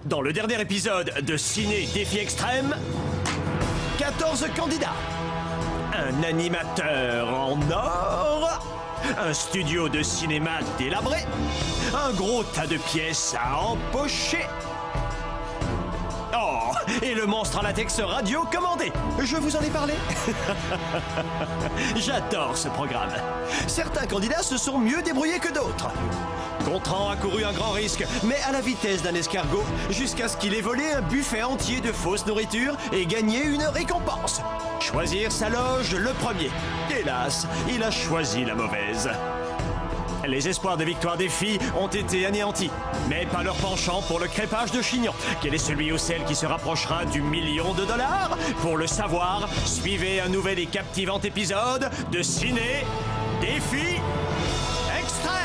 Dans le dernier épisode de Ciné Défi Extrême, 14 candidats, un animateur en or, un studio de cinéma délabré, un gros tas de pièces à empocher. Oh, et le monstre à latex radio commandé. Je vous en ai parlé. J'adore ce programme. Certains candidats se sont mieux débrouillés que d'autres. Gontran a couru un grand risque, mais à la vitesse d'un escargot, jusqu'à ce qu'il ait volé un buffet entier de fausse nourriture et gagné une récompense. Choisir sa loge le premier. Hélas, il a choisi la mauvaise. Les espoirs de victoire des filles ont été anéantis, mais pas leur penchant pour le crêpage de chignon. Quel est celui ou celle qui se rapprochera du $1 000 000? Pour le savoir, suivez un nouvel et captivant épisode de Ciné Défi Extrême.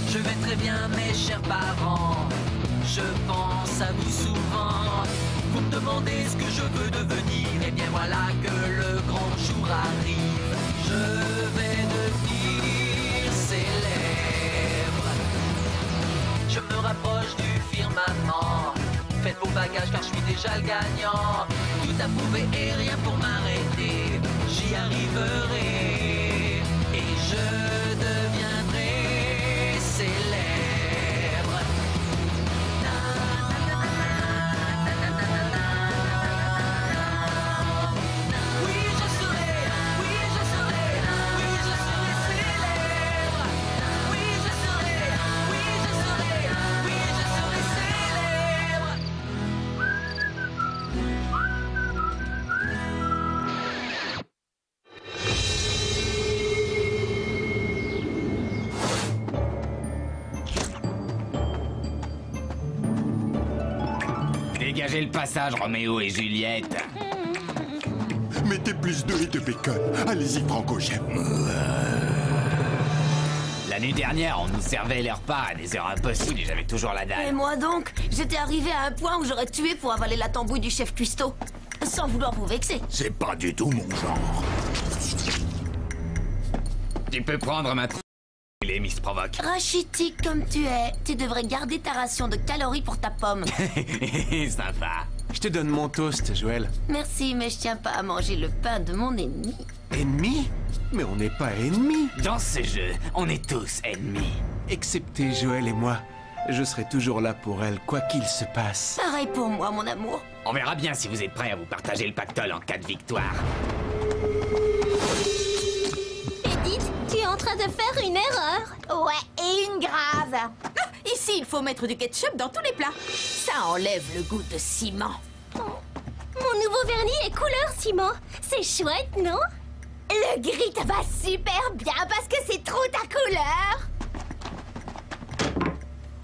Je vais très bien, mes chers parents. Je pense à vous souvent. Vous me demandez ce que je veux devenir. Et bien voilà que le grand jour arrive. Je vais devenir célèbre. Je me rapproche du firmament. Faites vos bagages car je suis déjà le gagnant. Tout à prouver et rien pour m'arrêter. J'y arriverai. Et je deviendrai célèbre. Dégagez le passage, Roméo et Juliette. Mettez plus d'œufs et de bacon. Allez-y, Franco, j'aime. La nuit dernière, on nous servait les repas à des heures impossibles et j'avais toujours la Et dalle. moi donc, j'étais arrivé à un point où j'aurais tué pour avaler la tambouille du chef cuistot. Sans vouloir vous vexer. C'est pas du tout mon genre. Tu peux prendre ma... Les Miss Provoque. Rachitique comme tu es, tu devrais garder ta ration de calories pour ta pomme. Sympa. Je te donne mon toast, Joël. Merci, mais je tiens pas à manger le pain de mon ennemi. Ennemi? Mais on n'est pas ennemis. Dans ce jeu, on est tous ennemis. Excepté Joël et moi. Je serai toujours là pour elle, quoi qu'il se passe. Pareil pour moi, mon amour. On verra bien si vous êtes prêts à vous partager le pactole en cas de victoire. Edith, tu es en train de faire une erreur. Ouais, et une grave. Ici, il faut mettre du ketchup dans tous les plats. Ça enlève le goût de ciment. Mon nouveau vernis est couleur ciment. C'est chouette, non? Le gris te va super bien parce que c'est trop ta couleur.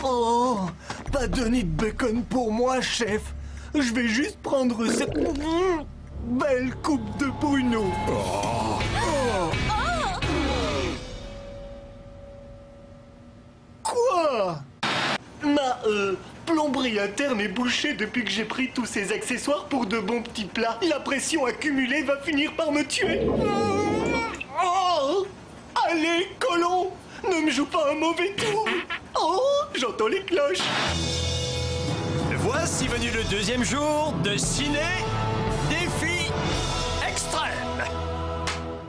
Oh, pas de nid de bacon pour moi, chef. Je vais juste prendre cette belle coupe de Bruno. Quoi? Ma plomberie interne est bouchée depuis que j'ai pris tous ces accessoires pour de bons petits plats. La pression accumulée va finir par me tuer. Oh, allez, colon, ne me joue pas un mauvais tour. Oh, j'entends les cloches. Voici venu le deuxième jour de Ciné Défi Extrême.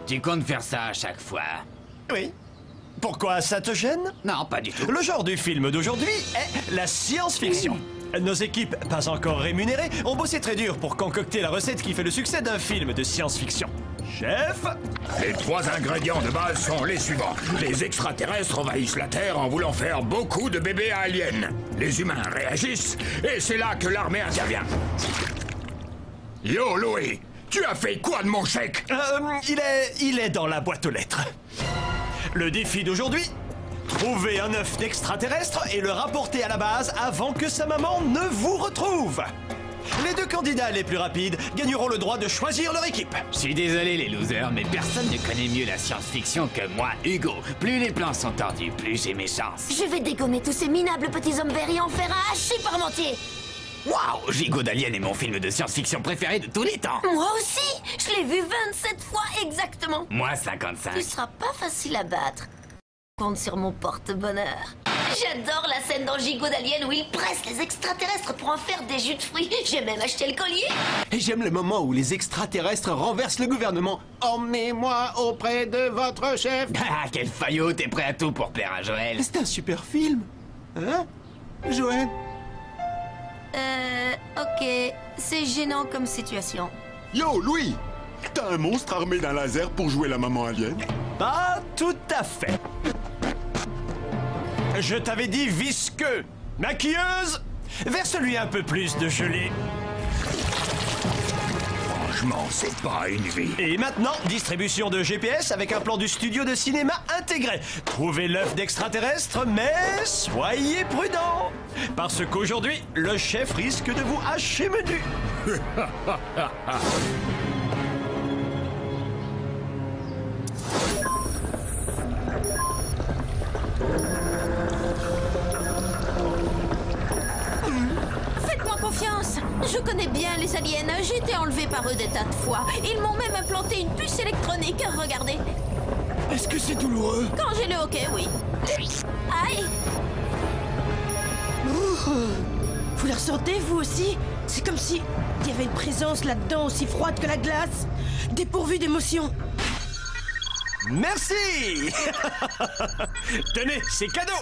Tu comptes faire ça à chaque fois? Oui. Pourquoi ça te gêne? Non, pas du tout. Le genre du film d'aujourd'hui est la science-fiction. Nos équipes, pas encore rémunérées, ont bossé très dur pour concocter la recette qui fait le succès d'un film de science-fiction. Chef? Les 3 ingrédients de base sont les suivants. Les extraterrestres envahissent la Terre en voulant faire beaucoup de bébés aliens. Les humains réagissent, et c'est là que l'armée intervient. Yo, Louis, tu as fait quoi de mon chèque? Il est dans la boîte aux lettres. Le défi d'aujourd'hui? Trouver un œuf d'extraterrestre et le rapporter à la base avant que sa maman ne vous retrouve. Les 2 candidats les plus rapides gagneront le droit de choisir leur équipe. Je suis désolé les losers, mais personne ne connaît mieux la science-fiction que moi, Hugo. Plus les plans sont tordus, plus j'ai mes chances. Je vais dégommer tous ces minables petits hommes verts et en faire un hachis parmentier. Waouh, Gigot d'Alien est mon film de science-fiction préféré de tous les temps. Moi aussi, je l'ai vu 27 fois exactement. Moi, 55. Tu seras pas facile à battre. Compte sur mon porte-bonheur. J'adore la scène dans Gigot d'Alien où il presse les extraterrestres pour en faire des jus de fruits. J'ai même acheté le collier. Et j'aime le moment où les extraterrestres renversent le gouvernement. Emmenez-moi auprès de votre chef. Ah, quel faillot, t'es prêt à tout pour plaire à Joël. C'est un super film. Hein, Joël? Ok. C'est gênant comme situation. Yo, Louis! T'as un monstre armé d'un laser pour jouer la maman alien? Pas tout à fait. Je t'avais dit visqueux. Maquilleuse, verse-lui un peu plus de gelée. Franchement, c'est pas une vie. Et maintenant, distribution de GPS avec un plan du studio de cinéma intégré. Trouvez l'œuf d'extraterrestre, mais soyez prudents. Parce qu'aujourd'hui, le chef risque de vous hacher menu. Faites-moi confiance. Je connais bien les aliens. J'ai été enlevé par eux des tas de fois. Ils m'ont même implanté une puce électronique. Regardez. Est-ce que c'est douloureux? Quand j'ai le hockey, oui. Aïe. Vous la ressentez, vous aussi? C'est comme si il y avait une présence là-dedans aussi froide que la glace, dépourvue d'émotion. Merci. Tenez, c'est cadeau.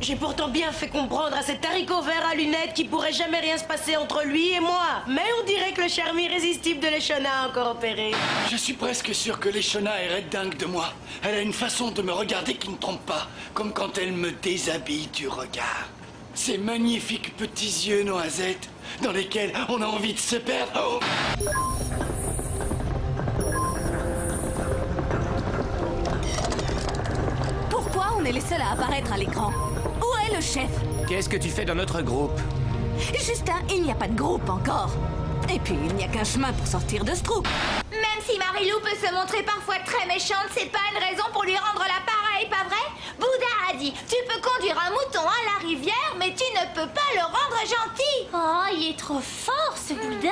J'ai pourtant bien fait comprendre à cet haricot vert à lunettes qu'il pourrait jamais rien se passer entre lui et moi. Mais on dirait que le charme irrésistible de Leshona a encore opéré. Je suis presque sûr que Leshona est red dingue de moi. Elle a une façon de me regarder qui ne trompe pas, comme quand elle me déshabille du regard. Ces magnifiques petits yeux noisettes dans lesquels on a envie de se perdre. Oh. Pourquoi on est les seuls à apparaître à l'écran? Où est le chef? Qu'est-ce que tu fais dans notre groupe? Justin, il n'y a pas de groupe encore. Et puis, il n'y a qu'un chemin pour sortir de ce trou. Même si Marilou peut se montrer parfois très méchante, c'est pas une raison pour lui rendre l'appareil, pas vrai? Bouddha a dit, tu peux conduire un mouton à la rivière, mais tu ne peux pas le rendre gentil. Oh, il est trop fort, ce Bouddha.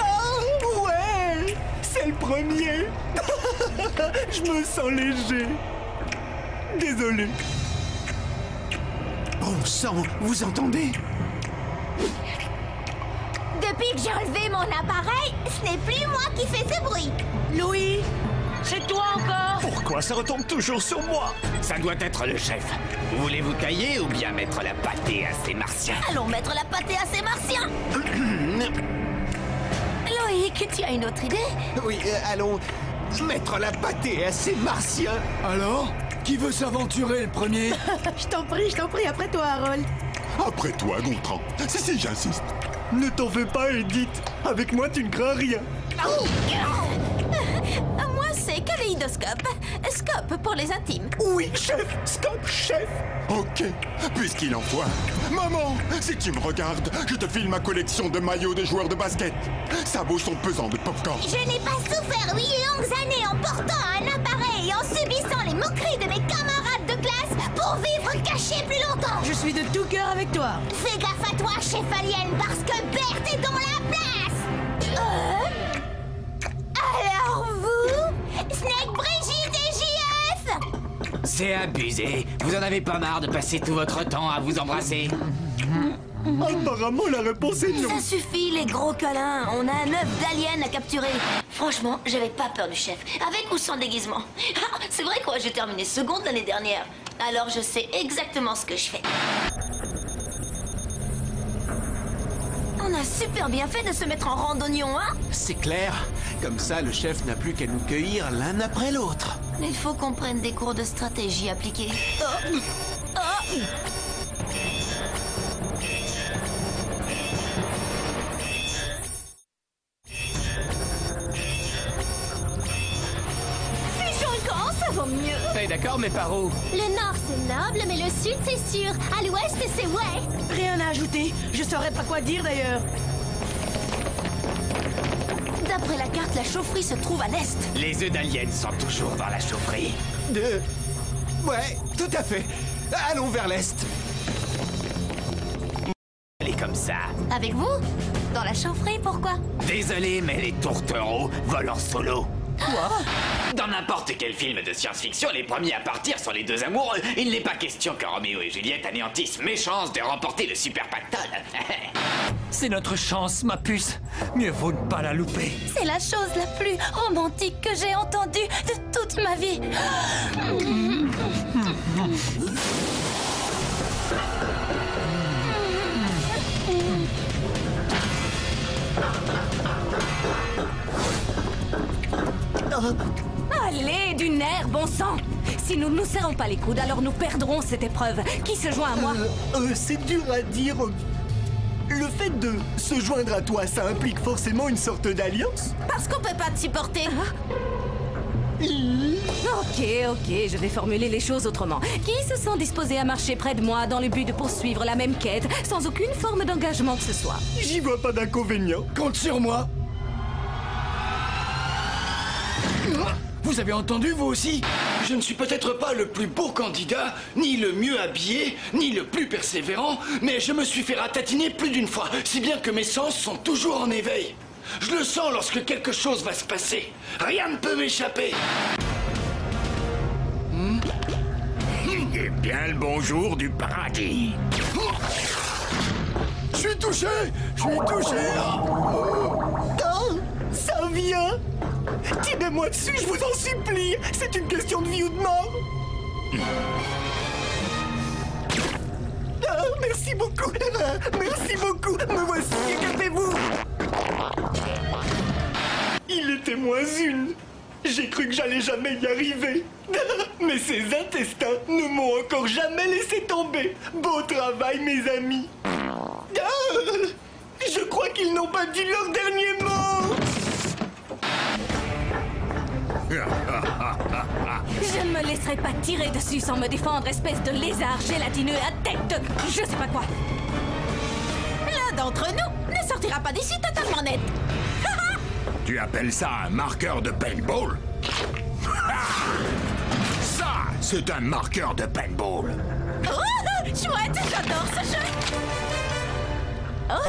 Oh, ouais, c'est le premier. Je me sens léger. Désolé. Bon sang, vous entendez? Depuis que j'ai relevé mon appareil, ce n'est plus moi qui fais ce bruit. Louis, c'est toi encore? Pourquoi ça retombe toujours sur moi? Ça doit être le chef. Voulez-vous tailler ou bien mettre la pâtée à ces martiens? Allons mettre la pâtée à ces martiens. Loïc, tu as une autre idée? Oui, allons mettre la pâtée à ces martiens. Alors, qui veut s'aventurer le premier? Je t'en prie, après toi, Harold. Après toi, Gontran. Si, j'insiste. Ne t'en fais pas, Edith. Avec moi, tu ne crains rien. Moi, c'est kaléidoscope. Scope pour les intimes. Oui, chef. Stop, chef. Ok, puisqu'il en faut un. Maman, si tu me regardes, je te file ma collection de maillots de joueurs de basket. Sa bouche sont pesants de popcorn. Je n'ai pas souffert 8 longues années en portant un appareil et en subissant les moqueries de mes camarades de classe pour vivre caché plus longtemps. Je suis de tout cœur avec toi. Fais gaffe à toi, chef alien, parce que Bert est dans la place. Alors vous, Snake, Brigitte et JF? C'est abusé. Vous en avez pas marre de passer tout votre temps à vous embrasser? Apparemment, la réponse est non. Ça suffit, les gros câlins. On a un œuf d'alien à capturer. Franchement, j'avais pas peur du chef. Avec ou sans déguisement. Ah, c'est vrai quoi, j'ai terminé seconde l'année dernière. Alors je sais exactement ce que je fais. On a super bien fait de se mettre en randonnion, hein? C'est clair. Comme ça, le chef n'a plus qu'à nous cueillir l'un après l'autre. Il faut qu'on prenne des cours de stratégie appliquée. Oh. Oh. Ça vaut mieux. Hey, d'accord, mais par où? Le nord, c'est noble, mais le sud, c'est sûr. À l'ouest, c'est ouais. Rien à ajouter. Je saurais pas quoi dire d'ailleurs. D'après la carte, la chaufferie se trouve à l'est. Les œufs d'aliens sont toujours dans la chaufferie. Ouais, tout à fait. Allons vers l'est. comme ça. Avec vous? Dans la chaufferie, pourquoi? Désolé, mais les tourtereaux volent en solo. Quoi? Dans n'importe quel film de science-fiction, les premiers à partir sont les deux amoureux. Il n'est pas question que Roméo et Juliette anéantissent mes chances de remporter le super pactole. C'est notre chance, ma puce. Mieux vaut ne pas la louper. C'est la chose la plus romantique que j'ai entendue de toute ma vie. Allez, du nerf, bon sang! Si nous ne nous serrons pas les coudes, alors nous perdrons cette épreuve. Qui se joint à moi? C'est dur à dire. Le fait de se joindre à toi, ça implique forcément une sorte d'alliance? Parce qu'on peut pas te supporter. Ok, je vais formuler les choses autrement. Qui se sent disposé à marcher près de moi dans le but de poursuivre la même quête, sans aucune forme d'engagement que ce soit? J'y vois pas d'inconvénient. Compte sur moi. Vous avez entendu, vous aussi? Je ne suis peut-être pas le plus beau candidat, ni le mieux habillé, ni le plus persévérant, mais je me suis fait ratatiner plus d'une fois, si bien que mes sens sont toujours en éveil. Je le sens lorsque quelque chose va se passer. Rien ne peut m'échapper. Et bien le bonjour du paradis. Je suis touché. Oh, ça vient. Tirez-moi dessus, je vous en supplie. C'est une question de vie ou de mort. Ah, merci beaucoup. Merci beaucoup. Me voici, écartez-vous. Il était moins une. J'ai cru que j'allais jamais y arriver. Mais ces intestins ne m'ont encore jamais laissé tomber. Beau travail, mes amis. Je crois qu'ils n'ont pas dit leur dernier mot. Je ne me laisserai pas tirer dessus sans me défendre, espèce de lézard gélatineux à tête de... je sais pas quoi. L'un d'entre nous ne sortira pas d'ici totalement net. Tu appelles ça un marqueur de paintball? Ça, c'est un marqueur de paintball. Oh, chouette, j'adore ce jeu. Oh.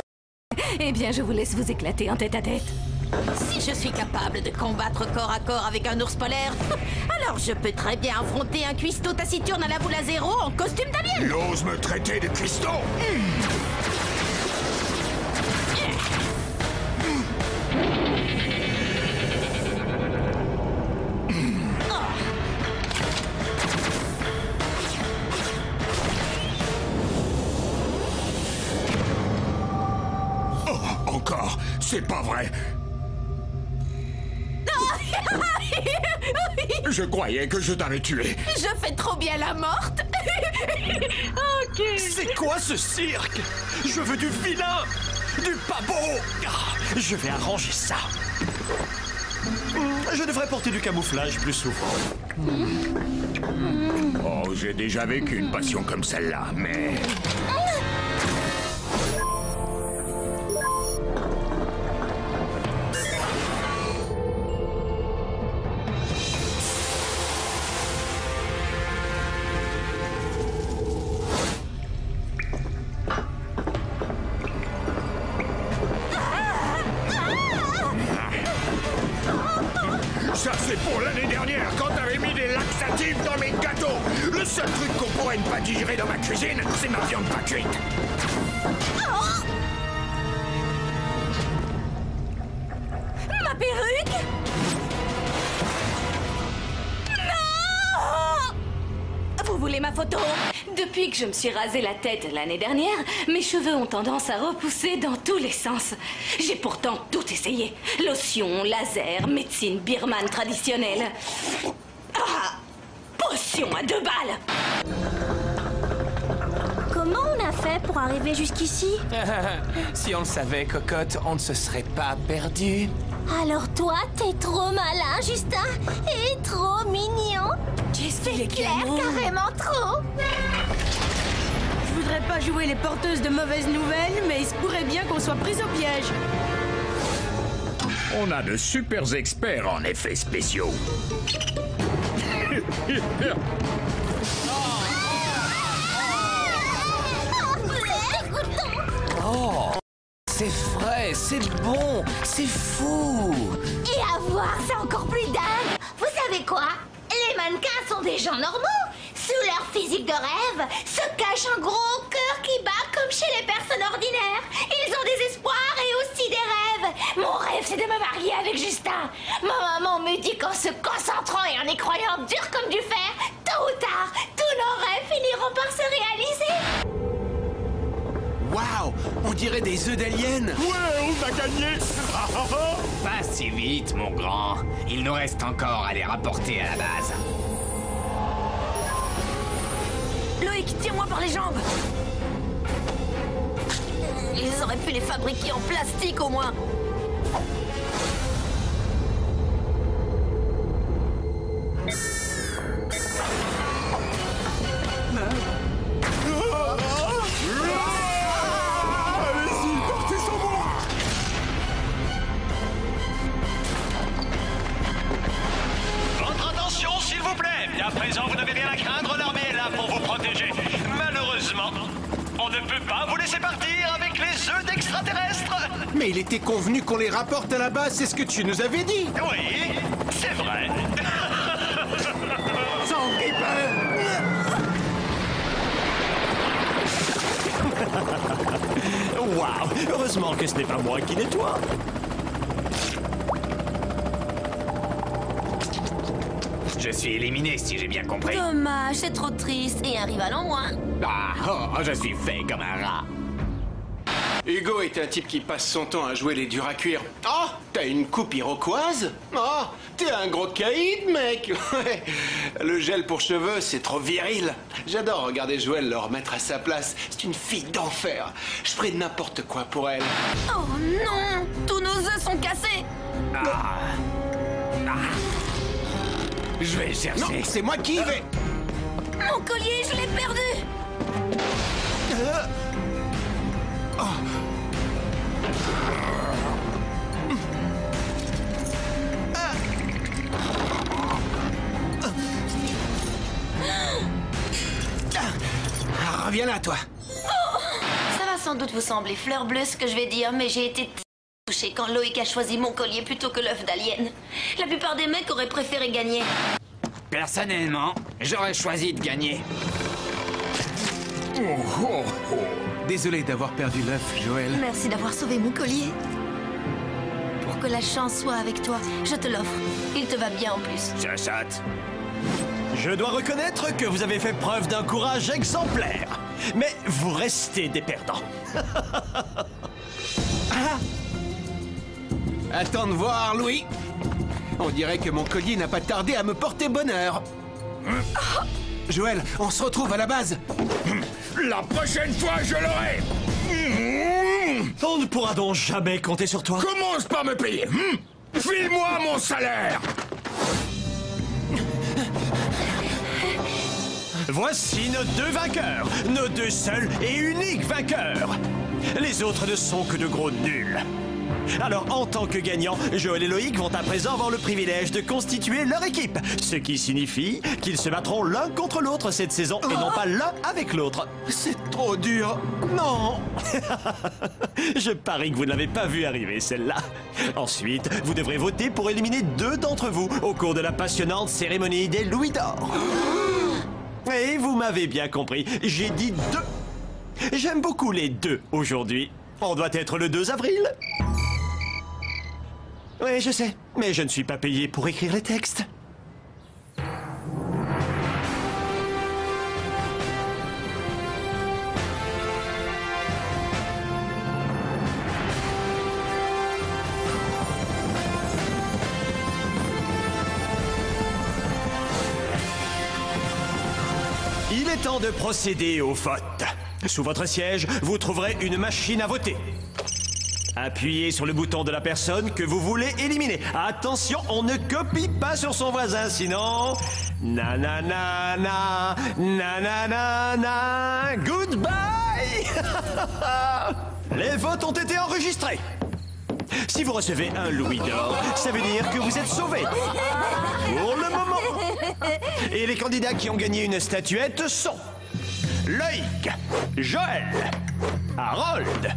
Eh bien, je vous laisse vous éclater en tête-à-tête. Si je suis capable de combattre corps à corps avec un ours polaire, alors je peux très bien affronter un cuistot taciturne à la boule à zéro en costume d'alien. Il ose me traiter de cuistot? Oh, encore? C'est pas vrai. Je croyais que je t'avais tué. Je fais trop bien la morte. Ok. C'est quoi ce cirque? Je veux du vilain, du pas beau. Je vais arranger ça. Je devrais porter du camouflage plus souvent. Oh, j'ai déjà vécu une passion comme celle-là, mais... Ça, c'est pour l'année dernière, quand t'avais mis des laxatifs dans mes gâteaux. Le seul truc qu'on pourrait ne pas digérer dans ma cuisine, c'est ma viande pas cuite. Ma perruque? Non! Vous voulez ma photo? Depuis que je me suis rasé la tête l'année dernière, mes cheveux ont tendance à repousser dans tous les sens. J'ai pourtant tout essayé. Lotion, laser, médecine birmane traditionnelle. Ah! Potion à 2 balles! Comment on a fait pour arriver jusqu'ici? Si on le savait, cocotte, on ne se serait pas perdu. Alors toi, t'es trop malin, Justin, et trop mignon. Qu'est-ce qu'il est Claire, carrément trop. Je voudrais pas jouer les porteuses de mauvaises nouvelles, mais il se pourrait bien qu'on soit pris au piège. On a de super experts en effets spéciaux. Oh, C'est frais, c'est bon, c'est fou. Et à voir, c'est encore plus dingue. Vous savez quoi? Les mannequins sont des gens normaux. Sous leur physique de rêve se cache un gros cœur qui bat comme chez les personnes ordinaires. Ils ont des espoirs et aussi des rêves. Mon rêve, c'est de me marier avec Justin. Ma maman me dit qu'en se concentrant et en y croyant dur comme du fer, tôt ou tard, tous nos rêves finiront par se réaliser. Waouh, on dirait des œufs d'alien. Ouais, on a gagné. Pas si vite, mon grand. Il nous reste encore à les rapporter à la base. Loïc, tire-moi par les jambes. Ils auraient pu les fabriquer en plastique au moins. Allez-y, partez sans moi. Votre attention, s'il vous plaît. À présent, vous n'avez rien à craindre, l'armée est là pour vous protéger. Malheureusement, on ne peut pas vous laisser partir avec les œufs d'extraterrestres. Mais il était convenu qu'on les rapporte à la base, c'est ce que tu nous avais dit. Oui, c'est vrai. Sans Waouh, heureusement que ce n'est pas moi qui nettoie. Je suis éliminé, si j'ai bien compris. Dommage, c'est trop triste. Et un rival en moins. Je suis fait comme un rat. Hugo est un type qui passe son temps à jouer les durs à cuire. Oh, t'as une coupe iroquoise? Oh, t'es un gros caïd, mec. Ouais. Le gel pour cheveux, c'est trop viril. J'adore regarder Joël le remettre à sa place. C'est une fille d'enfer. Je ferais n'importe quoi pour elle. Oh non, tous nos œufs sont cassés. Je vais chercher. Non, c'est moi qui y vais. Mon collier, je l'ai perdu. Reviens là, toi. Ça va sans doute vous sembler fleur bleue ce que je vais dire, mais j'ai été touchée quand Loïc a choisi mon collier plutôt que l'œuf d'alien. La plupart des mecs auraient préféré gagner. Personnellement, j'aurais choisi de gagner. Désolé d'avoir perdu l'œuf, Joël. Merci d'avoir sauvé mon collier. Pour que la chance soit avec toi, je te l'offre. Il te va bien en plus. Chachotte. Je dois reconnaître que vous avez fait preuve d'un courage exemplaire. Mais vous restez des perdants. Attends de voir, Louis. On dirait que mon collier n'a pas tardé à me porter bonheur. Joël, on se retrouve à la base. La prochaine fois, je l'aurai. On ne pourra donc jamais compter sur toi. Commence par me payer. File-moi mon salaire. Voici nos deux vainqueurs, nos deux seuls et uniques vainqueurs. Les autres ne sont que de gros nuls. Alors, en tant que gagnants, Joël et Loïc vont à présent avoir le privilège de constituer leur équipe. Ce qui signifie qu'ils se battront l'un contre l'autre cette saison et non pas l'un avec l'autre. C'est trop dur. Non. Je parie que vous ne l'avez pas vu arriver, celle-là. Ensuite, vous devrez voter pour éliminer deux d'entre vous au cours de la passionnante cérémonie des Louis d'Or. Et vous m'avez bien compris, j'ai dit deux. J'aime beaucoup les deux aujourd'hui. On doit être le 2 avril. Oui, je sais, mais je ne suis pas payé pour écrire les textes. Il est temps de procéder au vote. Sous votre siège, vous trouverez une machine à voter. Appuyez sur le bouton de la personne que vous voulez éliminer. Attention, on ne copie pas sur son voisin, sinon... Nananana, nananana, goodbye. Les votes ont été enregistrés. Si vous recevez un louis d'or, ça veut dire que vous êtes sauvé. Pour le moment. Et les candidats qui ont gagné une statuette sont... Loïc, Joël, Harold,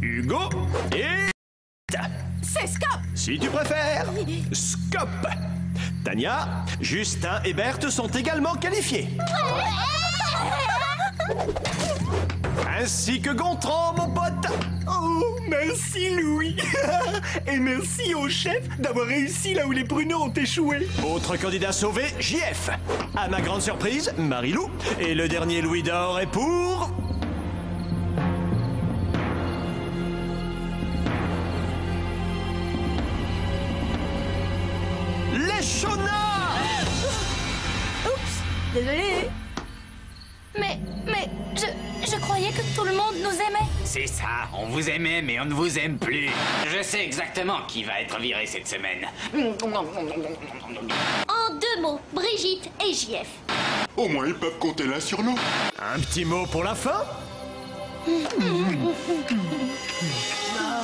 Hugo et... C'est Scop! Si tu préfères, Scop. Tania, Justin et Berthe sont également qualifiés. Ainsi que Gontran, mon pote. Oh, merci Louis. Et merci au chef d'avoir réussi là où les pruneaux ont échoué. Autre candidat sauvé, JF. À ma grande surprise, Marilou. Et le dernier Louis d'or est pour... les Shona. Oups, désolé. Mais, je croyais que tout le monde nous aimait. C'est ça, on vous aimait, mais on ne vous aime plus. Je sais exactement qui va être viré cette semaine. En 2 mots, Brigitte et JF. Au moins, ils peuvent compter l'un sur l'autre. Un petit mot pour la fin.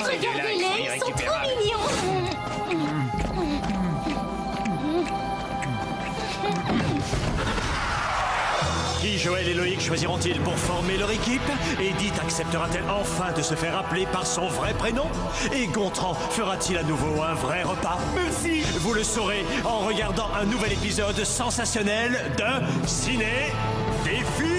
Regardez-les, ils sont trop mignons. Qui Joël et Loïc choisiront-ils pour former leur équipe? Edith acceptera-t-elle enfin de se faire appeler par son vrai prénom? Et Gontran fera-t-il à nouveau un vrai repas? Merci. Vous le saurez en regardant un nouvel épisode sensationnel de Ciné Défi.